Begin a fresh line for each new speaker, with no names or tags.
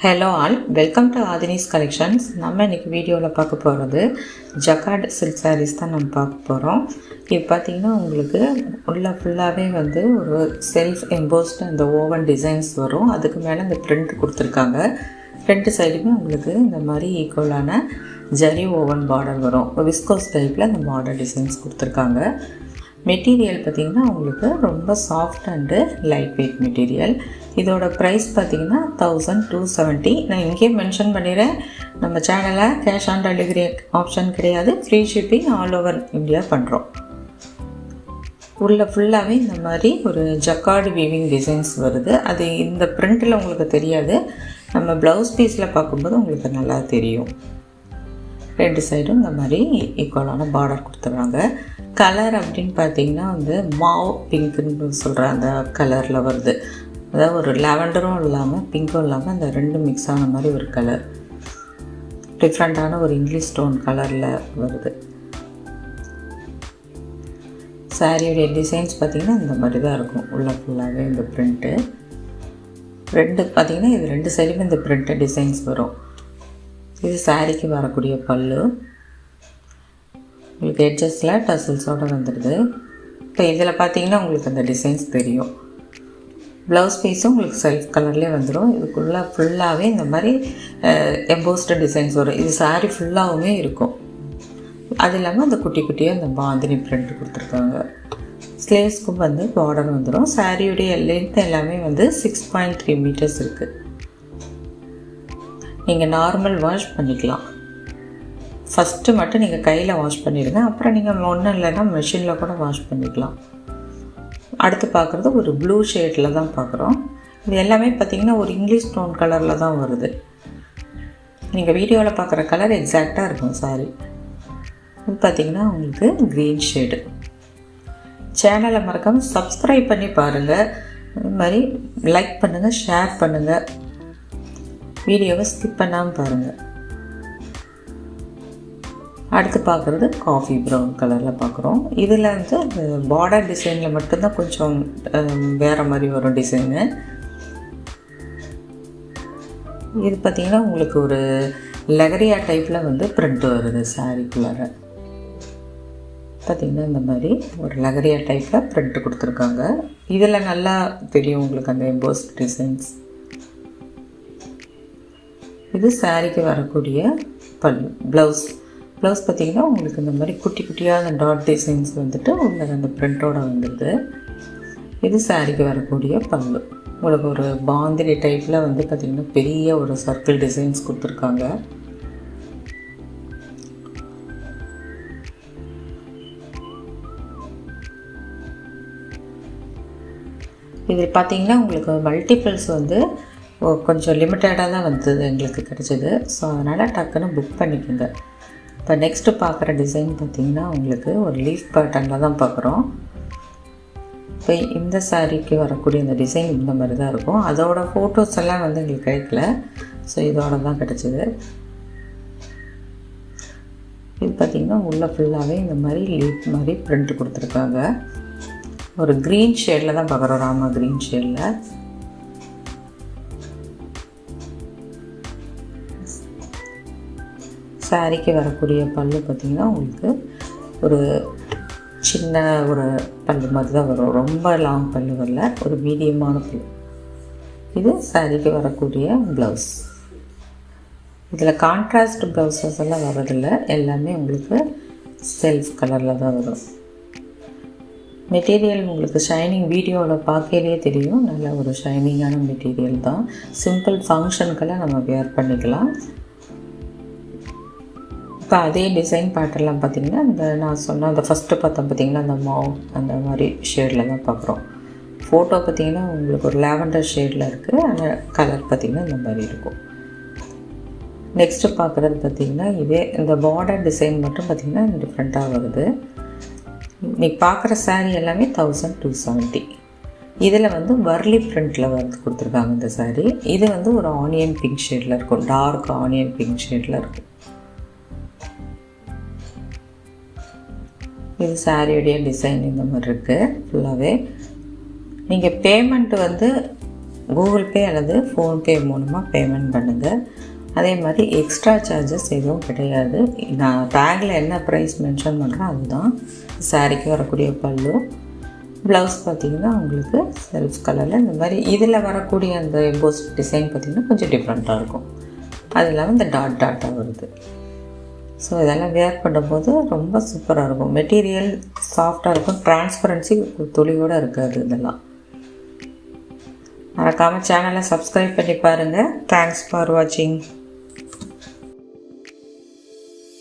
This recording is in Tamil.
Hello all, welcome to Aadhini's collections. நம்ம இன்றைக்கி வீடியோவில் பார்க்க போகிறது ஜக்கார்ட் சில்க் சாரீஸ் தான் நம்ம பார்க்க போகிறோம். இது பார்த்திங்கன்னா உங்களுக்கு உள்ள ஃபுல்லாகவே வந்து ஒரு செல்ஃப் எம்போஸ்டு அந்த ஓவன் டிசைன்ஸ் வரும். அதுக்கு மேலே இந்த பிரிண்ட் கொடுத்துருக்காங்க. ரெண்டு சைடுமே உங்களுக்கு இந்த மாதிரி ஈக்குவலான ஜரி ஓவன் பார்டர் வரும். விஸ்கோஸ் டைப்பில் இந்த பார்டர் டிசைன்ஸ் கொடுத்துருக்காங்க. மெட்டீரியல் பார்த்திங்கன்னா உங்களுக்கு ரொம்ப soft and light weight material. இதோட ப்ரைஸ் பார்த்திங்கன்னா 1270. நான் இங்கேயே மென்ஷன் பண்ணிடுறேன், நம்ம சேனலில் கேஷ் ஆன் டெலிவரி ஆப்ஷன் கிடையாது. Free shipping all over India பண்ணுறோம். உள்ள ஃபுல்லாகவே இந்த மாதிரி ஒரு ஜக்கார்டு வீவிங் டிசைன்ஸ் வருது. அது இந்த பிரிண்டில் உங்களுக்கு தெரியாது, நம்ம ப்ளவுஸ் பீஸில் பார்க்கும்போது உங்களுக்கு நல்லா தெரியும். ரெண்டு சைடும் இந்த மாதிரி ஈக்குவலான பார்டர் கொடுத்துட்றாங்க. கலர் அப்படின்னு பார்த்தீங்கன்னா வந்து மாவ் பிங்க்குன்னு சொல்கிற அந்த கலரில் வருது. அதாவது ஒரு லாவெண்டரும் இல்லாமல் பிங்க்கும் இல்லாமல் அந்த ரெண்டும் மிக்ஸ் ஆன மாதிரி ஒரு கலர், டிஃப்ரெண்ட்டான ஒரு இங்கிலீஷ் ஸ்டோன் கலரில் வருது. சாரியோடைய டிசைன்ஸ் பார்த்திங்கன்னா இந்த மாதிரி தான் இருக்கும். உள்ள ஃபுல்லாகவே இந்த பிரிண்ட்டு ரெண்டு பார்த்திங்கன்னா இது ரெண்டு சைடுமே இந்த பிரிண்ட்டு டிசைன்ஸ் வரும். இது சாரிக்கு வரக்கூடிய பல்லு. உங்களுக்கு எட்ஜஸில் டசல்ஸோடு வந்துடுது. இப்போ இதில் பார்த்தீங்கன்னா உங்களுக்கு அந்த டிசைன்ஸ் தெரியும். ப்ளவுஸ் பீஸும் உங்களுக்கு செல்ஃப் கலர்லேயே வந்துடும். இதுக்குள்ளே ஃபுல்லாகவே இந்த மாதிரி எம்போஸ்டு டிசைன்ஸ் வரும். இது சாரீ ஃபுல்லாகவுமே இருக்கும். அது இல்லாமல் அந்த குட்டி குட்டியாக இந்த பாந்தினி பிரிண்ட் கொடுத்துருக்காங்க. ஸ்லீவ்ஸ்க்கும் வந்து பார்டர் வந்துடும். சாரியுடைய லென்த் எல்லாமே வந்து 6.3 மீட்டர்ஸ் இருக்குது. நீங்கள் நார்மல் வாஷ் பண்ணிக்கலாம். ஃபஸ்ட்டு மட்டும் நீங்கள் கையில் வாஷ் பண்ணிடுங்க. அப்புறம் நீங்கள் ஒன்றும் இல்லைன்னா மெஷினில் கூட வாஷ் பண்ணிக்கலாம். அடுத்து பார்க்குறது ஒரு ப்ளூ ஷேடில் தான் பார்க்குறோம். இது எல்லாமே பார்த்திங்கன்னா ஒரு இங்கிலீஷ் டோன் கலரில் தான் வருது. நீங்கள் வீடியோவில் பார்க்குற கலர் எக்ஸாக்டாக இருக்கும் சாரி. இது பார்த்திங்கன்னா உங்களுக்கு க்ரீன் ஷேடு. சேனலை மறக்காமல் சப்ஸ்கிரைப் பண்ணி பாருங்கள். அது மாதிரி லைக் பண்ணுங்கள், ஷேர் பண்ணுங்கள், வீடியோவை ஸ்கிப் பண்ணாமல் பாருங்கள். அடுத்து பார்க்குறது காஃபி ப்ரௌன் கலரில் பார்க்குறோம். இதில் வந்து அந்த பார்டர் டிசைனில் மட்டும்தான் கொஞ்சம் வேறு மாதிரி வரும் டிசைனு. இது பார்த்திங்கன்னா உங்களுக்கு ஒரு லெகரியா டைப்பில் வந்து பிரிண்ட் வருது சாரிக்குள்ளார. பார்த்திங்கன்னா இந்த மாதிரி ஒரு லெகரியா டைப்பில் பிரிண்ட் கொடுத்துருக்காங்க. இதில் நல்லா தெரியும் உங்களுக்கு அந்த எம்போஸ் டிசைன்ஸ். இது சாரிக்கு வரக்கூடிய ப்ளவுஸ் பார்த்திங்கன்னா உங்களுக்கு இந்த மாதிரி குட்டி குட்டியாக அந்த டாட் டிசைன்ஸ் வந்துட்டு உள்ள அந்த பிரிண்டோடு வந்துடுது. இது சாரிக்கு வரக்கூடிய பல்லு. உங்களுக்கு ஒரு பாந்தினி டைப்பில் வந்து பார்த்திங்கன்னா பெரிய ஒரு சர்க்கிள் டிசைன்ஸ் கொடுத்துருக்காங்க. இது பார்த்திங்கன்னா உங்களுக்கு மல்டிபிள்ஸ் வந்து கொஞ்சம் லிமிட்டடாக தான் வந்தது எங்களுக்கு கிடச்சிது. ஸோ அதனால் டக்குன்னு புக் பண்ணிக்கோங்க. இப்போ நெக்ஸ்ட்டு பார்க்குற டிசைன் பார்த்திங்கன்னா உங்களுக்கு ஒரு லீஃப் பேட்டர்னில் தான் பார்க்குறோம். இப்போ இந்த சாரீக்கு வரக்கூடிய இந்த டிசைன் இந்த மாதிரி தான் இருக்கும். அதோட ஃபோட்டோஸ் எல்லாம் வந்து எங்களுக்கு கிடைக்கல. ஸோ இதோட தான் கிடச்சிது. இது பார்த்திங்கன்னா உள்ளே ஃபுல்லாகவே இந்த மாதிரி லீஃப் மாதிரி பிரிண்ட் கொடுத்துருக்காங்க. ஒரு க்ரீன் ஷேடில் தான் பார்க்குறோம், ராமா க்ரீன் ஷேடில். சாரிக்கு வரக்கூடிய பல்லு பார்த்திங்கன்னா உங்களுக்கு ஒரு சின்ன ஒரு பல்லு மாதிரி தான் வரும். ரொம்ப லாங் பல்லு வரல, ஒரு மீடியமான பல்லு. இது சாரிக்கு வரக்கூடிய ப்ளவுஸ். இதில் கான்ட்ராஸ்ட் ப்ளவுஸஸ் எல்லாம் வர்றதில்ல, எல்லாமே உங்களுக்கு செல்ஃப் கலரில் தான் வரும். மெட்டீரியல் உங்களுக்கு ஷைனிங் வீடியோவில் பார்க்கலே தெரியும். நல்ல ஒரு ஷைனிங்கான மெட்டீரியல் தான். சிம்பிள் ஃபங்க்ஷனுக்கெல்லாம் நம்ம வேர் பண்ணிக்கலாம். இப்போ அதே டிசைன் பேட்டர்லாம் பார்த்திங்கன்னா இந்த நான் சொன்ன அந்த ஃபஸ்ட்டு பார்த்தோம் பார்த்திங்கன்னா அந்த மாவ் அந்த மாதிரி ஷேடில் தான் பார்க்குறோம். ஃபோட்டோ பார்த்திங்கன்னா உங்களுக்கு ஒரு லாவெண்டர் ஷேடில் இருக்குது. ஆனால் கலர் பார்த்திங்கன்னா இந்த மாதிரி இருக்கும். நெக்ஸ்ட்டு பார்க்குறது பார்த்திங்கன்னா இதே இந்த பார்டர் டிசைன் மட்டும் பார்த்திங்கன்னா டிஃப்ரெண்ட்டாக வருது. இன்றைக்கி பார்க்குற சாரீ எல்லாமே 1270. இதில் வந்து வர்லி பிரிண்டில் வந்து கொடுத்துருக்காங்க இந்த சாரீ. இது வந்து ஒரு ஆனியன் பிங்க் ஷேடில் இருக்கும், டார்க் ஆனியன் பிங்க் ஷேடில் இருக்கும். இது சாரியுடைய டிசைன் இந்த மாதிரி இருக்குது ஃபுல்லாகவே. நீங்கள் பேமெண்ட் வந்து கூகுள் பே அல்லது ஃபோன்பே மூலமாக பேமெண்ட் பண்ணுங்கள். அதே மாதிரி எக்ஸ்ட்ரா சார்ஜஸ் எதுவும் கிடையாது. நான் டேக்கில் என்ன ப்ரைஸ் மென்ஷன் பண்ணுறேன் அதுதான். சாரீக்கு வரக்கூடிய பல்லு. ப்ளவுஸ் பார்த்திங்கன்னா உங்களுக்கு செல்ஃப் கலரில் இந்த மாதிரி இதில் வரக்கூடிய அந்த எம்போஸ் டிசைன் பார்த்திங்கன்னா கொஞ்சம் டிஃப்ரெண்ட்டாக இருக்கும். அது இல்லாமல் இந்த டாட்டாக வருது. ஸோ இதெல்லாம் வேர் பண்ணும்போது ரொம்ப சூப்பராக இருக்கும். மெட்டீரியல் சாஃப்டாக இருக்கும். டிரான்ஸ்பரன்சி துளியோடு இருக்காது. இதெல்லாம் மறக்காமல் சேனலை சப்ஸ்கிரைப் பண்ணி பாருங்கள். தேங்க்ஸ் ஃபார் வாட்சிங்.